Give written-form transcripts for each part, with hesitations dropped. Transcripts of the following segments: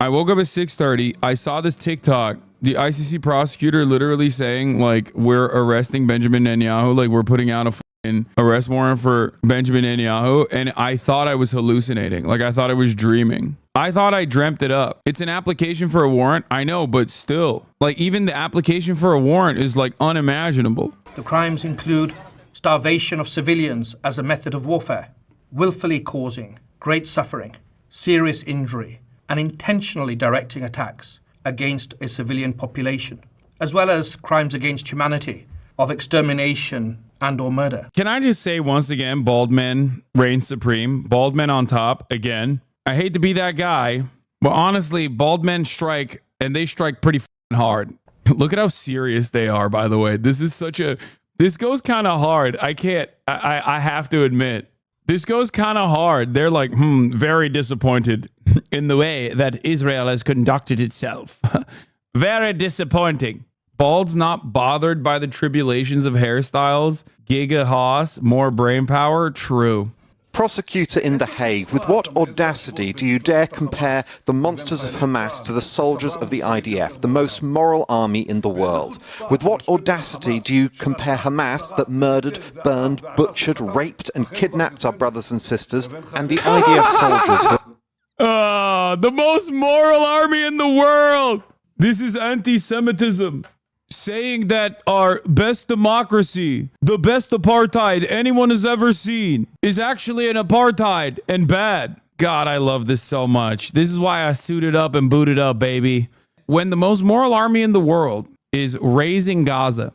I woke up at 6:30. I saw this TikTok. The ICC prosecutor literally saying, like, we're arresting Benjamin Netanyahu. Like, we're putting out a fucking arrest warrant for Benjamin Netanyahu. And I thought I was hallucinating. Like, I thought I was dreaming. I thought I dreamt it up. It's an application for a warrant. I know, but still. Like, even the application for a warrant is, like, unimaginable. The crimes include starvation of civilians as a method of warfare, willfully causing great suffering, serious injury, and intentionally directing attacks against a civilian population, as well as crimes against humanity of extermination and or murder. Can I just say once again, bald men reign supreme. Bald men on top again. I hate to be that guy, but honestly, bald men strike, and they strike pretty hard. Look at how serious they are, by the way. This goes kind of hard. I have to admit. This goes kind of hard. They're like, very disappointed in the way that Israel has conducted itself. Very disappointing. Bald's not bothered by the tribulations of hairstyles. Giga Haas, more brain power. True. Prosecutor in The Hague, with what audacity do you dare compare the monsters of Hamas to the soldiers of the IDF, the most moral army in the world? With what audacity do you compare Hamas that murdered, burned, butchered, raped and kidnapped our brothers and sisters, and the IDF soldiers who... The most moral army in the world! This is anti-Semitism. Saying that our best democracy, the best apartheid anyone has ever seen, is actually an apartheid and bad. God, I love this so much. This is why I suited up and booted up, baby. When the most moral army in the world is raising Gaza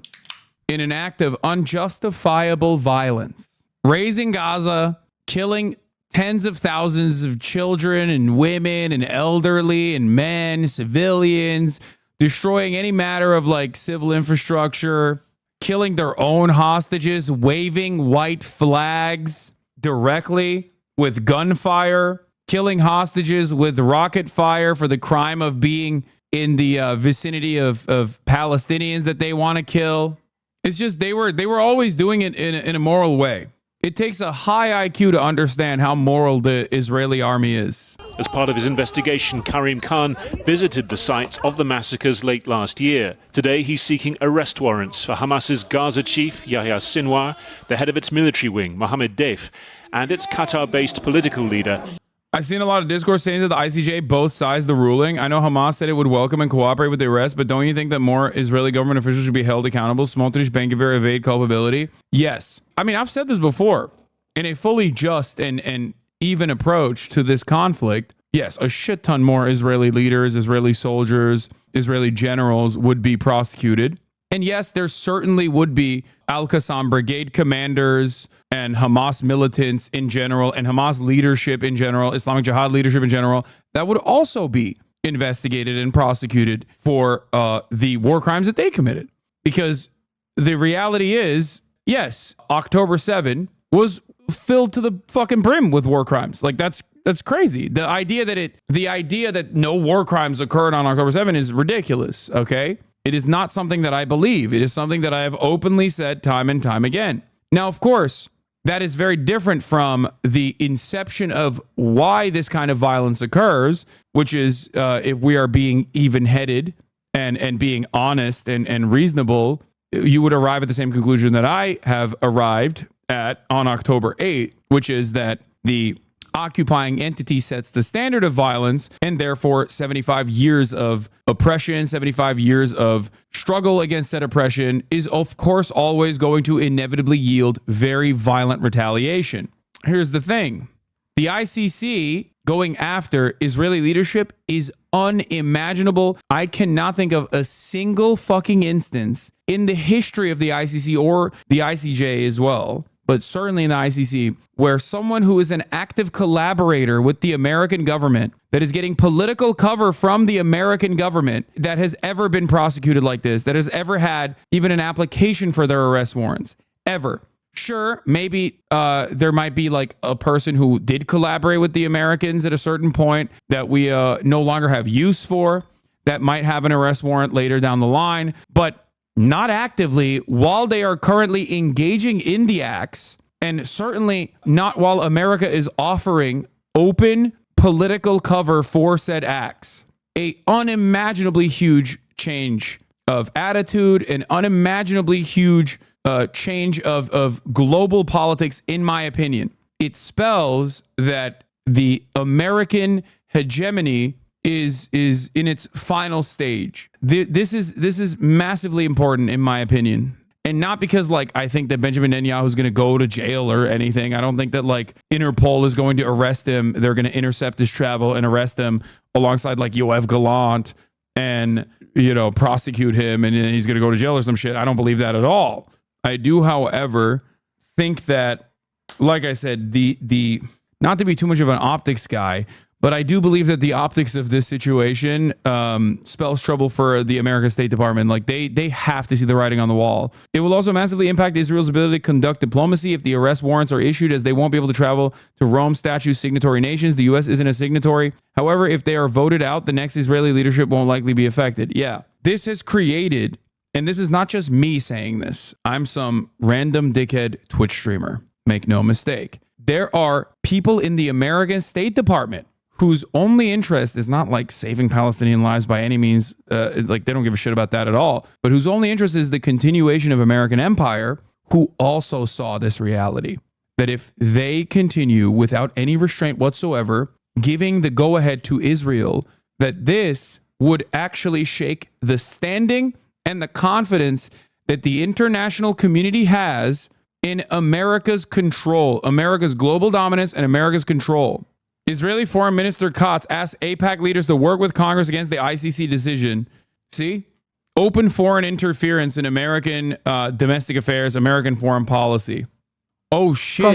in an act of unjustifiable violence, raising Gaza, killing tens of thousands of children and women and elderly and men, civilians, destroying any matter of like civil infrastructure, killing their own hostages, waving white flags directly with gunfire, killing hostages with rocket fire for the crime of being in the vicinity of Palestinians that they want to kill. It's just they were always doing it in a moral way. It takes a high IQ to understand how moral the Israeli army is. As part of his investigation, Karim Khan visited the sites of the massacres late last year. Today, he's seeking arrest warrants for Hamas's Gaza chief, Yahya Sinwar, the head of its military wing, Mohammed Deif, and its Qatar-based political leader. I've seen a lot of discourse saying that the ICJ both sides the ruling. I know Hamas said it would welcome and cooperate with the arrest, but don't you think that more Israeli government officials should be held accountable? Smotrich, Ben-Gvir evade culpability? Yes. I mean, I've said this before. In a fully just and even approach to this conflict, yes, a shit ton more Israeli leaders, Israeli soldiers, Israeli generals would be prosecuted. And yes, there certainly would be Al-Qassam brigade commanders and Hamas militants in general and Hamas leadership in general, Islamic Jihad leadership in general, that would also be investigated and prosecuted for the war crimes that they committed. Because the reality is, yes, October 7 was filled to the fucking brim with war crimes. Like that's crazy. The idea that no war crimes occurred on October 7 is ridiculous, okay? It is not something that I believe. It is something that I have openly said time and time again. Now, of course, that is very different from the inception of why this kind of violence occurs, which is if we are being even-headed and being honest and reasonable, you would arrive at the same conclusion that I have arrived at on October 8th, which is that the occupying entity sets the standard of violence, and therefore 75 years of oppression, 75 years of struggle against that oppression is, of course, always going to inevitably yield very violent retaliation. Here's the thing. The ICC going after Israeli leadership is unimaginable. I cannot think of a single fucking instance in the history of the ICC or the ICJ as well, but certainly in the ICC, where someone who is an active collaborator with the American government, that is getting political cover from the American government, that has ever been prosecuted like this, that has ever had even an application for their arrest warrants, ever. Sure, maybe there might be like a person who did collaborate with the Americans at a certain point that we no longer have use for, that might have an arrest warrant later down the line, but not actively while they are currently engaging in the acts, and certainly not while America is offering open political cover for said acts. a unimaginably huge change of attitude, an unimaginably huge change of global politics, in my opinion. It spells that the American hegemony is in its final stage. This is massively important, in my opinion. And not because, like, I think that Benjamin Netanyahu is going to go to jail or anything. I don't think that, like, Interpol is going to arrest him. They're going to intercept his travel and arrest him alongside, like, Yoav Gallant and, you know, prosecute him and he's going to go to jail or some shit. I don't believe that at all. I do, however, think that, like I said, the not to be too much of an optics guy, but I do believe that the optics of this situation spells trouble for the American State Department. Like, they have to see the writing on the wall. It will also massively impact Israel's ability to conduct diplomacy if the arrest warrants are issued, as they won't be able to travel to Rome Statute signatory nations. The U.S. isn't a signatory. However, if they are voted out, the next Israeli leadership won't likely be affected. Yeah, this has created, and this is not just me saying this. I'm some random dickhead Twitch streamer. Make no mistake. There are people in the American State Department whose only interest is not like saving Palestinian lives by any means. Like, they don't give a shit about that at all. But whose only interest is the continuation of American empire, who also saw this reality. That if they continue without any restraint whatsoever, giving the go-ahead to Israel, that this would actually shake the standing and the confidence that the international community has in America's control, America's global dominance and America's control. Israeli Foreign Minister Katz asked AIPAC leaders to work with Congress against the ICC decision. See? Open foreign interference in American domestic affairs, American foreign policy. Oh, shit.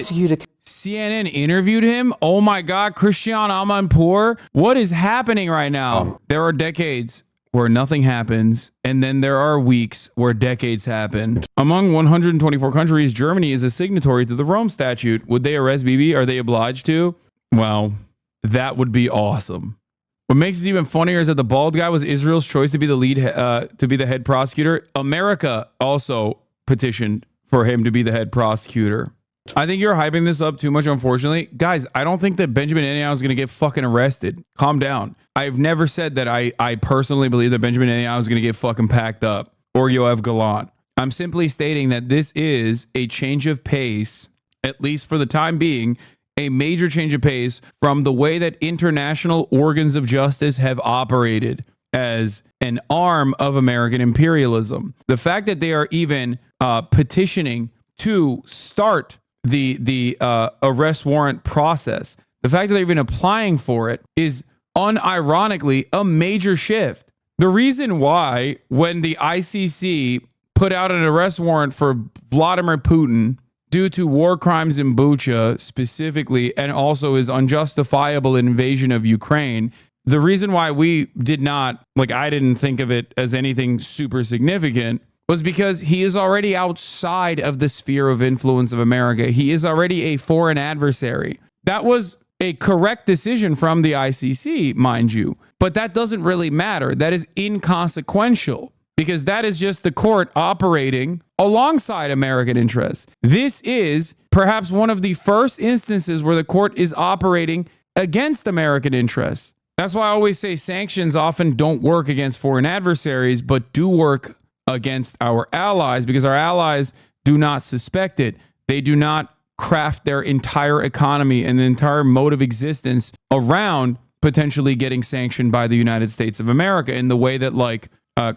CNN interviewed him? Oh, my God. Christian Amanpour? What is happening right now? There are decades where nothing happens, and then there are weeks where decades happen. Among 124 countries, Germany is a signatory to the Rome Statute. Would they arrest Bibi? Are they obliged to? Well, that would be awesome. What makes it even funnier is that the bald guy was Israel's choice to be the lead, to be the head prosecutor. America also petitioned for him to be the head prosecutor. I think you're hyping this up too much, unfortunately. Guys, I don't think that Benjamin Netanyahu is going to get fucking arrested. Calm down. I've never said that I personally believe that Benjamin Netanyahu is going to get fucking packed up, or Yoav Gallant. I'm simply stating that this is a change of pace, at least for the time being, a major change of pace from the way that international organs of justice have operated as an arm of American imperialism. The fact that they are even petitioning to start the arrest warrant process, the fact that they're even applying for it, is unironically a major shift. The reason why, when the ICC put out an arrest warrant for Vladimir Putin due to war crimes in Bucha specifically, and also his unjustifiable invasion of Ukraine, the reason why we did not, like, I didn't think of it as anything super significant, was because he is already outside of the sphere of influence of America. He is already a foreign adversary. That was a correct decision from the ICC, mind you, but that doesn't really matter. That is inconsequential, because that is just the court operating alongside American interests. This is perhaps one of the first instances where the court is operating against American interests. That's why I always say sanctions often don't work against foreign adversaries, but do work against our allies, because our allies do not suspect it. They do not craft their entire economy and the entire mode of existence around potentially getting sanctioned by the United States of America in the way that, like,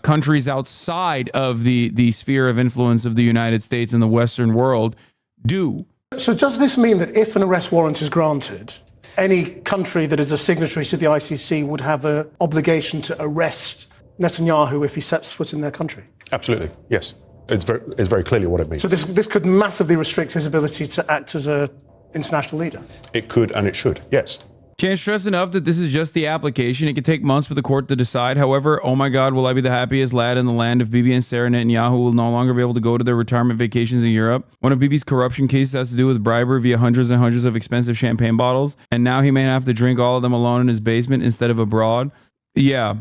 countries outside of the sphere of influence of the United States and the Western world do. So does this mean that if an arrest warrant is granted, any country that is a signatory to the ICC would have an obligation to arrest Netanyahu if he sets foot in their country? Absolutely, yes. It's very clearly what it means. So this could massively restrict his ability to act as an international leader? It could and it should, yes. Can't stress enough that this is just the application. It could take months for the court to decide. However, oh my God, will I be the happiest lad in the land if Bibi and Sarah Netanyahu will no longer be able to go to their retirement vacations in Europe? One of Bibi's corruption cases has to do with bribery via hundreds and hundreds of expensive champagne bottles, and now he may have to drink all of them alone in his basement instead of abroad. Yeah,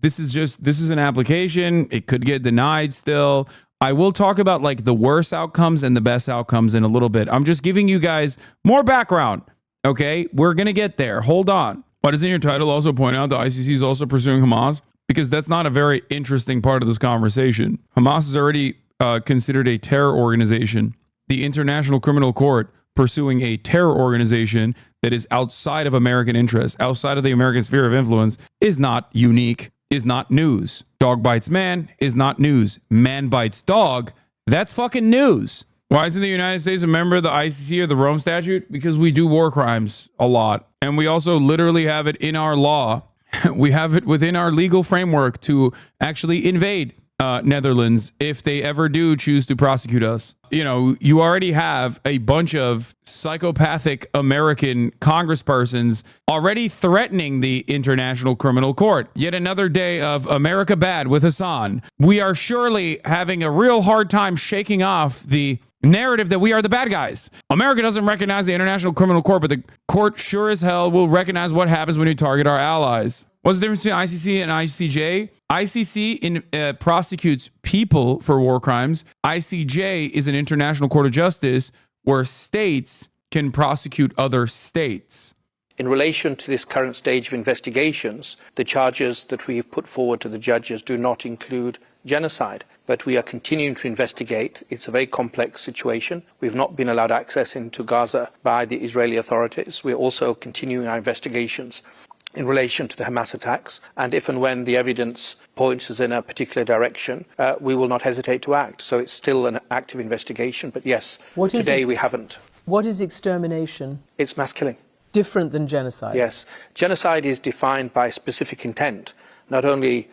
this is an application. It could get denied still. I will talk about, like, the worst outcomes and the best outcomes in a little bit. I'm just giving you guys more background. Okay, we're going to get there. Hold on. Why doesn't your title also point out the ICC is also pursuing Hamas? Because that's not a very interesting part of this conversation. Hamas is already considered a terror organization. The International Criminal Court pursuing a terror organization that is outside of American interests, outside of the American sphere of influence, is not unique, is not news. Dog bites man is not news. Man bites dog, that's fucking news. Why isn't the United States a member of the ICC or the Rome Statute? Because we do war crimes a lot. And we also literally have it in our law. We have it within our legal framework to actually invade Netherlands if they ever do choose to prosecute us. You know, you already have a bunch of psychopathic American congresspersons already threatening the International Criminal Court. Yet another day of America bad with Hasan. We are surely having a real hard time shaking off the narrative that we are the bad guys. America doesn't recognize the International Criminal Court, but the court sure as hell will recognize what happens when you target our allies. What's the difference between ICC and ICJ? ICC prosecutes people for war crimes. ICJ is an international court of justice where states can prosecute other states. In relation to this current stage of investigations, the charges that we have put forward to the judges do not include genocide, but we are continuing to investigate. It's a very complex situation. We've not been allowed access into Gaza by the Israeli authorities. We're also continuing our investigations in relation to the Hamas attacks, and if and when the evidence points us in a particular direction, we will not hesitate to act. So it's still an active investigation, but yes, today we haven't. What is extermination? It's mass killing. Different than genocide? Yes. Genocide is defined by specific intent, not only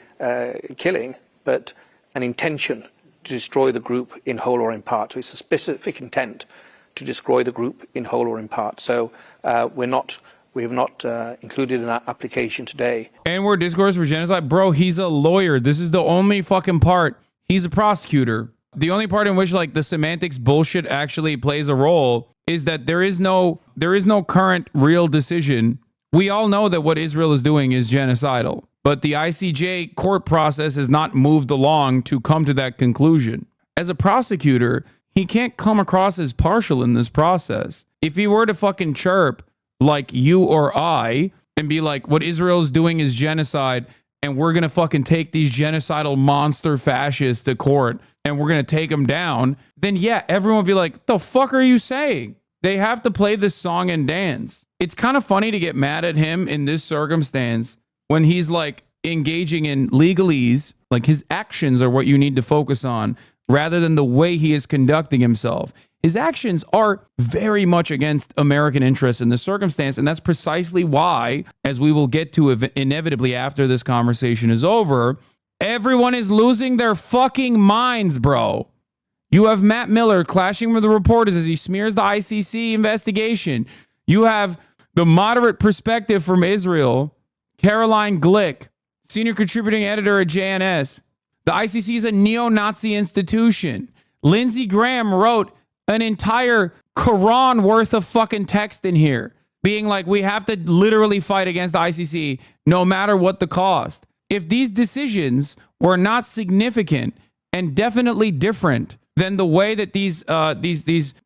killing, but an intention to destroy the group in whole or in part. So it's a specific intent to destroy the group in whole or in part. So we have not included in our application today. And we're discourse for genocide? Bro, he's a lawyer. This is the only fucking part. He's a prosecutor. The only part in which like the semantics bullshit actually plays a role is that there is no current real decision. We all know that what Israel is doing is genocidal, but the ICJ court process has not moved along to come to that conclusion. As a prosecutor, he can't come across as partial in this process. If he were to fucking chirp like you or I and be like, what Israel's doing is genocide and we're going to fucking take these genocidal monster fascists to court and we're going to take them down, then yeah, everyone would be like, what the fuck are you saying? They have to play this song and dance. It's kind of funny to get mad at him in this circumstance when he's like engaging in legalese, like his actions are what you need to focus on rather than the way he is conducting himself. His actions are very much against American interests in this circumstance, and that's precisely why, as we will get to inevitably after this conversation is over, everyone is losing their fucking minds, bro. You have Matt Miller clashing with the reporters as he smears the ICC investigation. You have the moderate perspective from Israel, Caroline Glick, senior contributing editor at JNS. The ICC is a neo-Nazi institution. Lindsey Graham wrote an entire Quran worth of fucking text in here, being like, we have to literally fight against the ICC no matter what the cost. If these decisions were not significant and definitely different than the way that these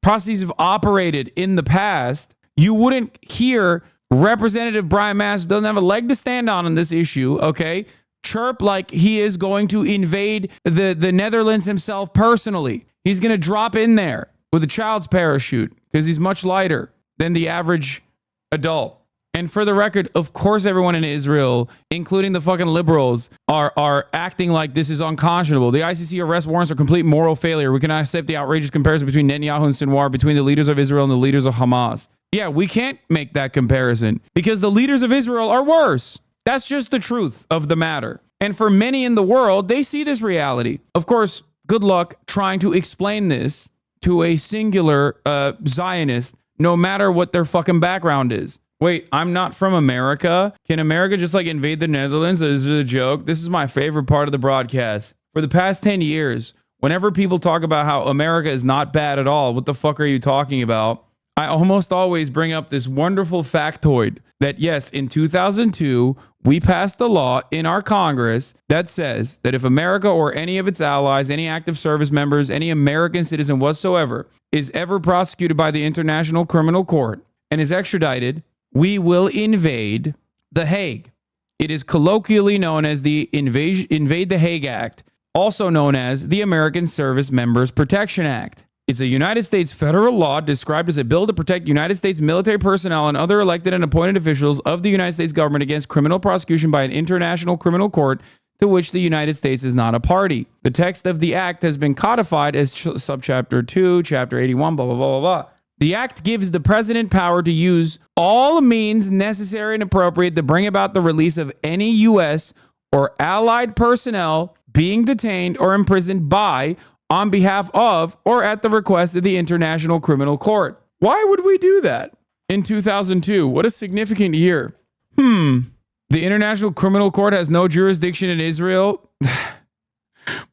processes have operated in the past, you wouldn't hear Representative Brian Mast, who doesn't have a leg to stand on this issue, okay, chirp like he is going to invade the Netherlands himself personally. He's going to drop in there with a child's parachute because he's much lighter than the average adult. And for the record, of course, everyone in Israel, including the fucking liberals, are acting like this is unconscionable. The ICC arrest warrants are complete moral failure. We cannot accept the outrageous comparison between Netanyahu and Sinwar, between the leaders of Israel and the leaders of Hamas. Yeah, we can't make that comparison because the leaders of Israel are worse. That's just the truth of the matter. And for many in the world, they see this reality. Of course, good luck trying to explain this to a singular Zionist, no matter what their fucking background is. Wait, I'm not from America? Can America just like invade the Netherlands? Is it a joke? This is my favorite part of the broadcast. For the past 10 years, whenever people talk about how America is not bad at all, what the fuck are you talking about? I almost always bring up this wonderful factoid that yes, in 2002, we passed a law in our Congress that says that if America or any of its allies, any active service members, any American citizen whatsoever is ever prosecuted by the International Criminal Court and is extradited, we will invade The Hague. It is colloquially known as the Invade the Hague Act, also known as the American Service Members Protection Act. It's a United States federal law described as a bill to protect United States military personnel and other elected and appointed officials of the United States government against criminal prosecution by an international criminal court to which the United States is not a party. The text of the act has been codified as subchapter 2, chapter 81, blah, blah, blah, blah, blah. The act gives the president power to use all means necessary and appropriate to bring about the release of any U.S. or allied personnel being detained or imprisoned by, on behalf of, or at the request of the International Criminal Court. Why would we do that? In 2002, what a significant year. The International Criminal Court has no jurisdiction in Israel.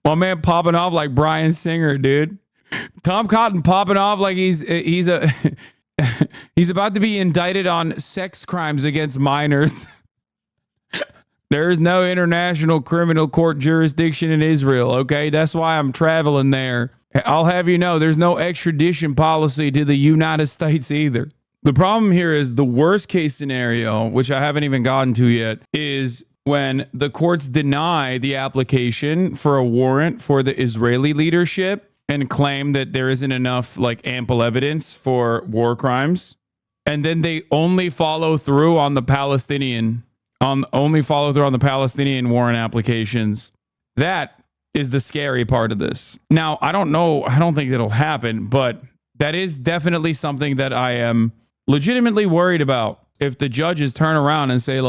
My man popping off like Bryan Singer, dude. Tom Cotton popping off like he's about to be indicted on sex crimes against minors. There's no International Criminal Court jurisdiction in Israel, okay? That's why I'm traveling there. I'll have you know, there's no extradition policy to the United States either. The problem here is the worst case scenario, which I haven't even gotten to yet, is when the courts deny the application for a warrant for the Israeli leadership and claim that there isn't enough ample evidence for war crimes. And then they only follow through on the Palestinian warrant applications. That is the scary part of this. Now, I don't think it'll happen, but that is definitely something that I am legitimately worried about. If the judges turn around and say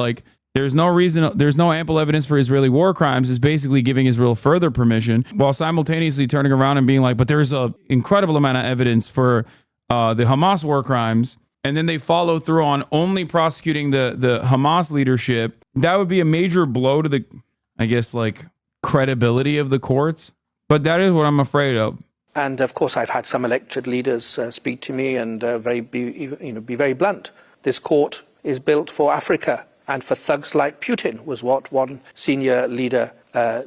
there's no ample evidence for Israeli war crimes, is basically giving Israel further permission, while simultaneously turning around and being but there's an incredible amount of evidence for the Hamas war crimes, and then they follow through on only prosecuting the Hamas leadership. That would be a major blow to the, credibility of the courts. But that is what I'm afraid of. And of course, I've had some elected leaders speak to me and be very blunt. This court is built for Africa and for thugs like Putin, was what one senior leader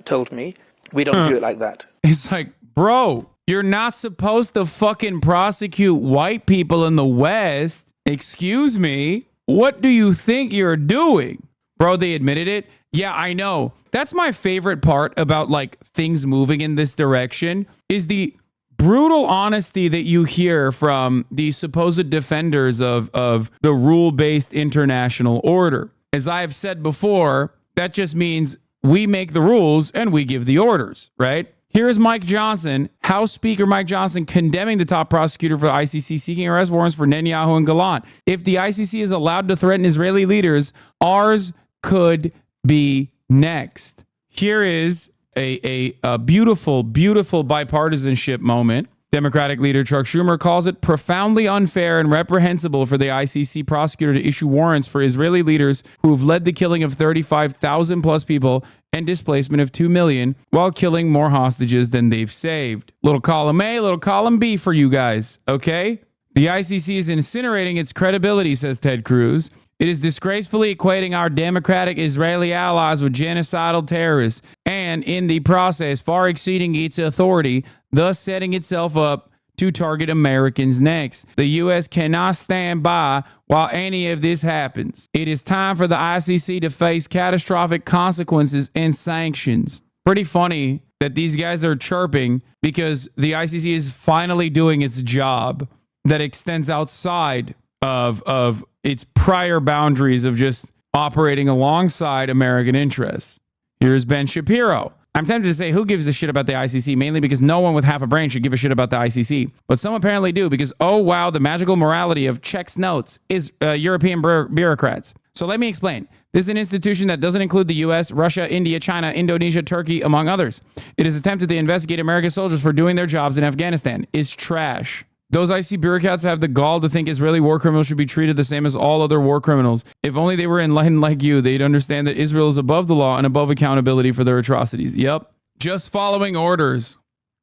told me. We don't view it like that. It's bro, you're not supposed to fucking prosecute white people in the West. Excuse me. What do you think you're doing? Bro, they admitted it. Yeah, I know. That's my favorite part about things moving in this direction is the brutal honesty that you hear from the supposed defenders of the rule-based international order. As I have said before, that just means we make the rules and we give the orders, right? Here's Mike Johnson, House Speaker Mike Johnson, condemning the top prosecutor for the ICC, seeking arrest warrants for Netanyahu and Gallant. If the ICC is allowed to threaten Israeli leaders, ours could be next. Here is a beautiful, beautiful bipartisanship moment. Democratic leader Chuck Schumer calls it profoundly unfair and reprehensible for the ICC prosecutor to issue warrants for Israeli leaders who have led the killing of 35,000 plus people and displacement of 2 million while killing more hostages than they've saved. Little column A, little column B for you guys, okay? The ICC is incinerating its credibility, says Ted Cruz. It is disgracefully equating our democratic Israeli allies with genocidal terrorists and, in the process, far exceeding its authority, thus setting itself up to target Americans next. The U.S. cannot stand by while any of this happens. It is time for the ICC to face catastrophic consequences and sanctions. Pretty funny that these guys are chirping because the ICC is finally doing its job that extends outside of its prior boundaries of just operating alongside American interests. Here's Ben Shapiro. I'm tempted to say who gives a shit about the ICC, mainly because no one with half a brain should give a shit about the ICC. But some apparently do because, oh wow, the magical morality of checks notes is European bureaucrats. So let me explain. This is an institution that doesn't include the US, Russia, India, China, Indonesia, Turkey, among others. It has attempted to investigate American soldiers for doing their jobs in Afghanistan. It's trash. Those ICC bureaucrats have the gall to think Israeli war criminals should be treated the same as all other war criminals. If only they were enlightened like you, they'd understand that Israel is above the law and above accountability for their atrocities. Yep. Just following orders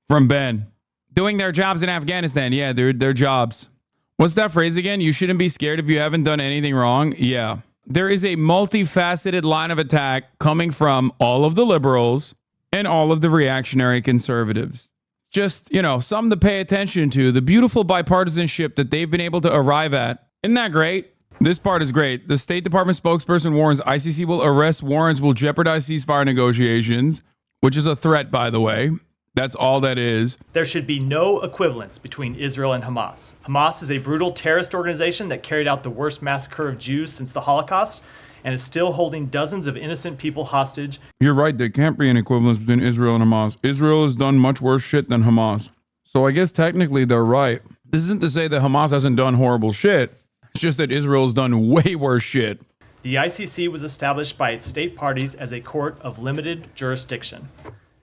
from Ben. Doing their jobs in Afghanistan. Yeah, their jobs. What's that phrase again? You shouldn't be scared if you haven't done anything wrong. Yeah. There is a multifaceted line of attack coming from all of the liberals and all of the reactionary conservatives. Just, something to pay attention to. The beautiful bipartisanship that they've been able to arrive at. Isn't that great? This part is great. The State Department spokesperson warns ICC will arrest warrants will jeopardize ceasefire negotiations, which is a threat, by the way. That's all that is. There should be no equivalence between Israel and Hamas. Hamas is a brutal terrorist organization that carried out the worst massacre of Jews since the Holocaust and is still holding dozens of innocent people hostage. You're right. There can't be an equivalence between Israel and Hamas. Israel has done much worse shit than Hamas. So I guess technically they're right. This isn't to say that Hamas hasn't done horrible shit. It's just that Israel's done way worse shit. The ICC was established by its state parties as a court of limited jurisdiction.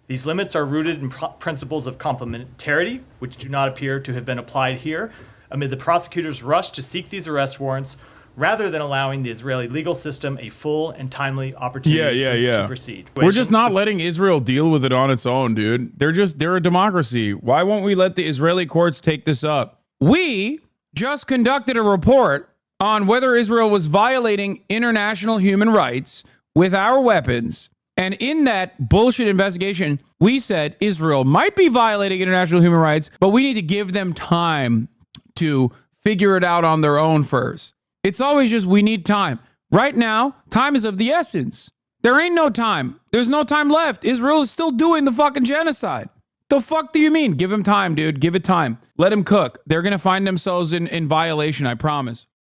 These limits are rooted in principles of complementarity, which do not appear to have been applied here, amid the prosecutor's rush to seek these arrest warrants rather than allowing the Israeli legal system a full and timely opportunity to proceed. We're just not letting Israel deal with it on its own, dude. They're a democracy. Why won't we let the Israeli courts take this up? We just conducted a report on whether Israel was violating international human rights with our weapons. And in that bullshit investigation, we said Israel might be violating international human rights, but we need to give them time to figure it out on their own first. It's always just we need time. Right now, time is of the essence. There ain't no time. There's no time left. Israel is still doing the fucking genocide. The fuck do you mean? Give him time, dude. Give it time. Let him cook. They're going to find themselves in violation, I promise.